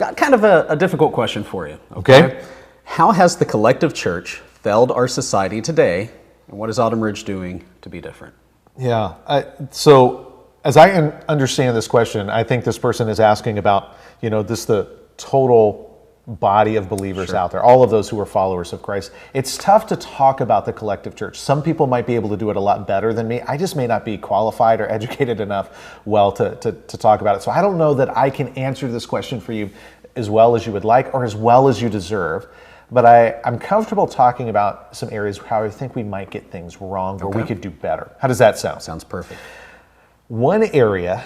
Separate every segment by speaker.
Speaker 1: Got kind of a difficult question for you.
Speaker 2: Okay.
Speaker 1: How has the collective church failed our society today, and what is Autumn Ridge doing to be different?
Speaker 2: Yeah. So as I understand this question, I think this person is asking about, the total body of believers out there, all of those who are followers of Christ. It's tough to talk about the collective church. Some people might be able to do it a lot better than me. I just may not be qualified or educated enough to talk about it. So I don't know that I can answer this question for you as well as you would like or as well as you deserve. But I'm comfortable talking about some areas how I think we might get things wrong or we could do better. How does that sound?
Speaker 1: Sounds perfect.
Speaker 2: One area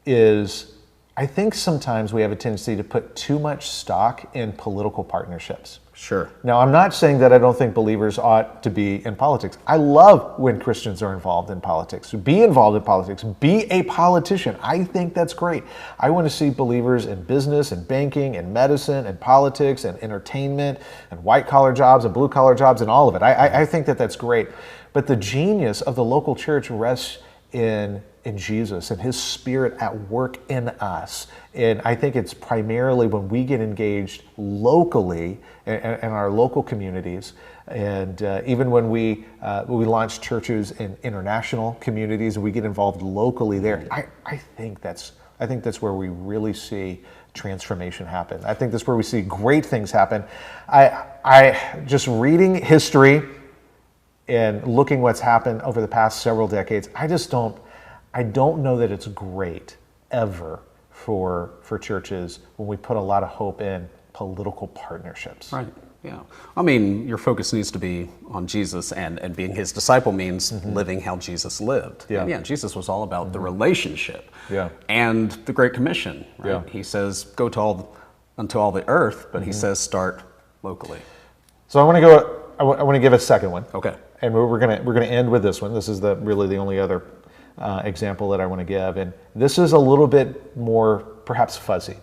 Speaker 2: is, I think sometimes we have a tendency to put too much stock in political partnerships.
Speaker 1: Sure.
Speaker 2: Now, I'm not saying that I don't think believers ought to be in politics. I love when Christians are involved in politics. Be involved in politics. Be a politician. I think that's great. I want to see believers in business and banking and medicine and politics and entertainment and white-collar jobs and blue-collar jobs and all of it. I think that that's great. But the genius of the local church rests in Jesus and His Spirit at work in us. And I think it's primarily when we get engaged locally in our local communities, and even when we launch churches in international communities and we get involved locally there, I think that's where we really see transformation happen. I think that's where we see great things happen. I just reading history and looking what's happened over the past several decades, I don't know that it's great ever for churches when we put a lot of hope in political partnerships.
Speaker 1: Right. Yeah. I mean, your focus needs to be on Jesus, and being His disciple means living how Jesus lived.
Speaker 2: Yeah.
Speaker 1: And yeah, Jesus was all about the relationship.
Speaker 2: Yeah.
Speaker 1: And the Great Commission. Right?
Speaker 2: Yeah.
Speaker 1: He says, "Go unto all the earth," but He says, "Start locally."
Speaker 2: So I want to give a second one.
Speaker 1: Okay.
Speaker 2: And we're gonna end with this one. This is really the only other example that I want to give, and this is a little bit more perhaps fuzzy.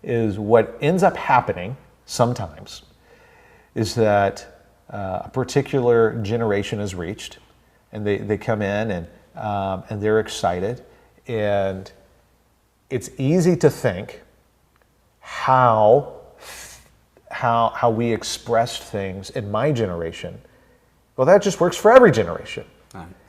Speaker 2: Is what ends up happening sometimes is that a particular generation is reached, and they come in and they're excited, and it's easy to think how we expressed things in my generation. Well, that just works for every generation.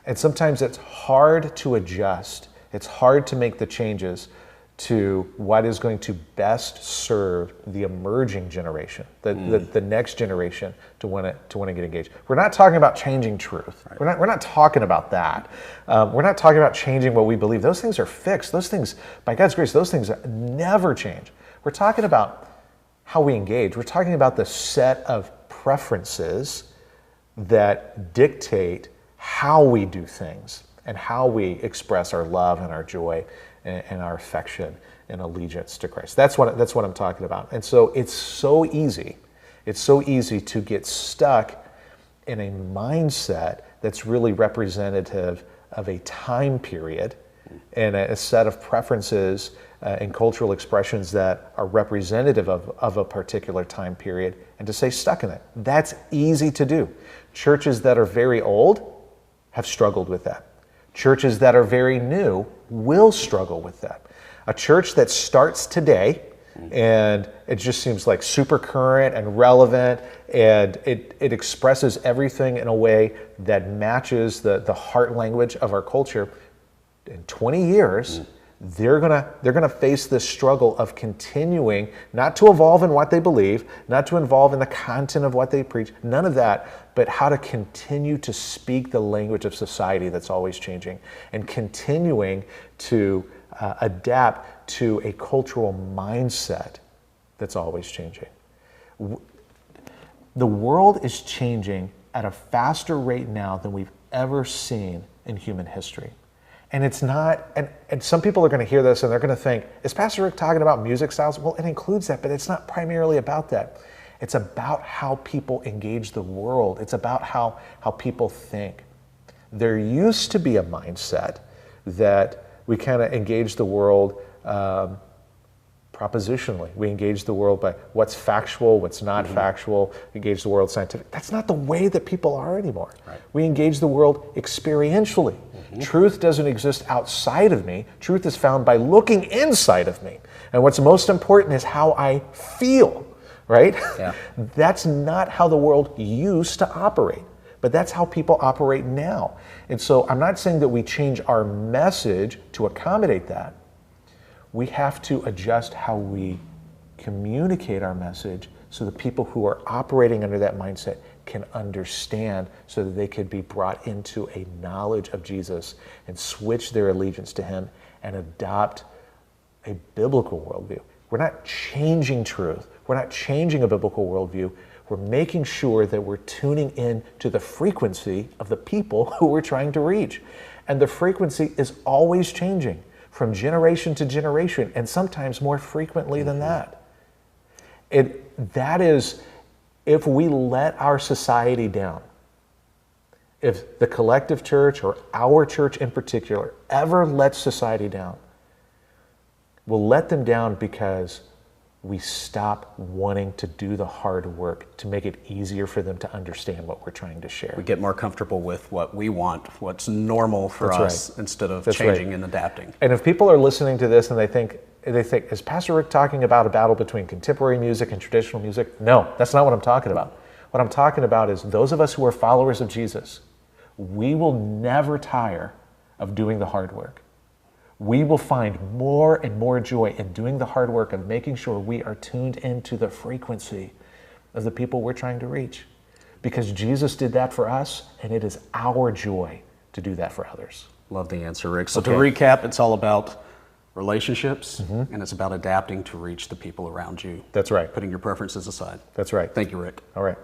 Speaker 2: And sometimes it's hard to adjust. It's hard to make the changes to what is going to best serve the emerging generation, the next generation to want to get engaged. We're not talking about changing truth. Right. We're not talking about that. We're not talking about changing what we believe. Those things are fixed. Those things, by God's grace, those things never change. We're talking about how we engage. We're talking about the set of preferences that dictate how we do things and how we express our love and our joy and our affection and allegiance to Christ. That's what I'm talking about. And so it's so easy to get stuck in a mindset that's really representative of a time period and a set of preferences and cultural expressions that are representative of a particular time period, and to stay stuck in it. That's easy to do. Churches that are very old have struggled with that. Churches that are very new will struggle with that. A church that starts today and it just seems like super current and relevant, and it expresses everything in a way that matches the heart language of our culture, in 20 years, they're gonna face this struggle of continuing not to evolve in what they believe, not to evolve in the content of what they preach, none of that, but how to continue to speak the language of society that's always changing, and continuing to adapt to a cultural mindset that's always changing. The world is changing at a faster rate now than we've ever seen in human history. And it's not, and some people are going to hear this and they're going to think, is Pastor Rick talking about music styles? Well, it includes that, but it's not primarily about that. It's about how people engage the world. It's about how people think. There used to be a mindset that we kind of engage the world propositionally. We engage the world by what's factual, what's not factual, engage the world scientific. That's not the way that people are anymore.
Speaker 1: Right.
Speaker 2: We engage the world experientially. Truth doesn't exist outside of me. Truth is found by looking inside of me. And what's most important is how I feel, right?
Speaker 1: Yeah.
Speaker 2: That's not how the world used to operate, but that's how people operate now. And so I'm not saying that we change our message to accommodate that. We have to adjust how we communicate our message so the people who are operating under that mindset can understand, so that they could be brought into a knowledge of Jesus and switch their allegiance to him and adopt a biblical worldview. We're not changing truth. We're not changing a biblical worldview. We're making sure that we're tuning in to the frequency of the people who we're trying to reach. And the frequency is always changing from generation to generation, and sometimes more frequently than that. That is, if we let our society down, if the collective church, or our church in particular, ever lets society down, we'll let them down because we stop wanting to do the hard work to make it easier for them to understand what we're trying to share.
Speaker 1: We get more comfortable with what we want, what's normal for
Speaker 2: That's
Speaker 1: us,
Speaker 2: right.
Speaker 1: instead of
Speaker 2: That's
Speaker 1: changing
Speaker 2: right.
Speaker 1: and adapting.
Speaker 2: And if people are listening to this and they think, is Pastor Rick talking about a battle between contemporary music and traditional music? No, that's not what I'm talking about. What I'm talking about is those of us who are followers of Jesus, we will never tire of doing the hard work. We will find more and more joy in doing the hard work of making sure we are tuned into the frequency of the people we're trying to reach. Because Jesus did that for us, and it is our joy to do that for others.
Speaker 1: Love the answer, Rick. So
Speaker 2: Okay.
Speaker 1: to recap, it's all about relationships, and it's about adapting to reach the people around you.
Speaker 2: That's right.
Speaker 1: Putting your preferences aside.
Speaker 2: That's right.
Speaker 1: Thank you, Rick.
Speaker 2: All right.